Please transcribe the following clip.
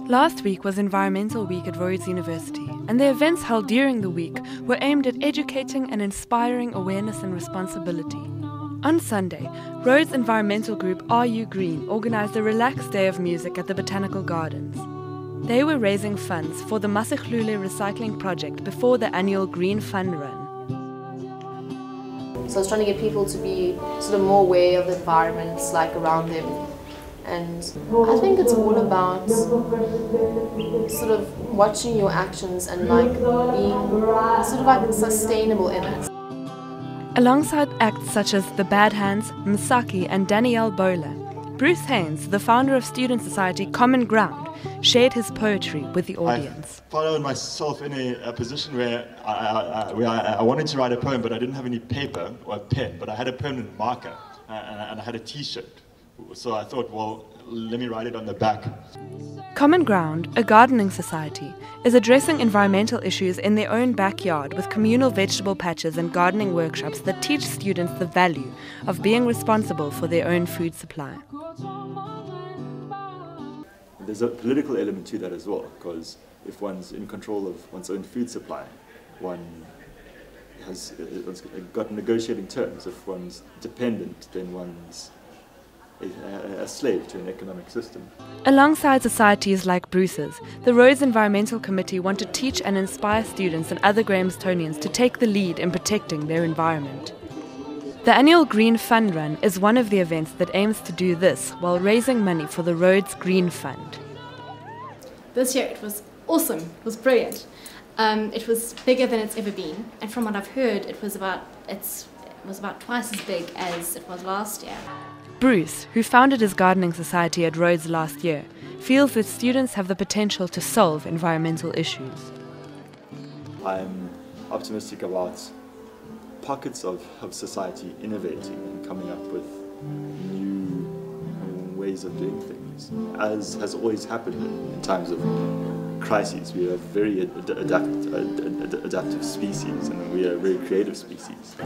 Last week was Environmental Week at Rhodes University, and the events held during the week were aimed at educating and inspiring awareness and responsibility. On Sunday, Rhodes Environmental group Roux Green organised a relaxed day of music at the Botanical Gardens. They were raising funds for the Masehlule recycling project before the annual Green Fun Run. So I was trying to get people to be sort of more aware of the environments like around them. And I think it's all about sort of watching your actions and like being sort of like sustainable in it. Alongside acts such as The Bad Hands, Msaki and Danielle Bowler, Bruce Haynes, the founder of student society Common Ground, shared his poetry with the audience. I found myself in a position where I wanted to write a poem, but I didn't have any paper or a pen, but I had a permanent marker and I had a t-shirt. So I thought, well, let me write it on the back. Common Ground, a gardening society, is addressing environmental issues in their own backyard with communal vegetable patches and gardening workshops that teach students the value of being responsible for their own food supply. There's a political element to that as well, because if one's in control of one's own food supply, one's got negotiating terms. If one's dependent, then one's a slave to an economic system. Alongside societies like Bruce's, the Rhodes Environmental Committee want to teach and inspire students and other Grahamstonians to take the lead in protecting their environment. The annual Green Fun Run is one of the events that aims to do this while raising money for the Rhodes Green Fund. This year it was awesome, it was brilliant. It was bigger than it's ever been, and from what I've heard it was about twice as big as it was last year. Bruce, who founded his gardening society at Rhodes last year, feels that students have the potential to solve environmental issues. I'm optimistic about pockets of society innovating and coming up with new ways of doing things. As has always happened in times of crises, we are a very adaptive species, and we are a very creative species.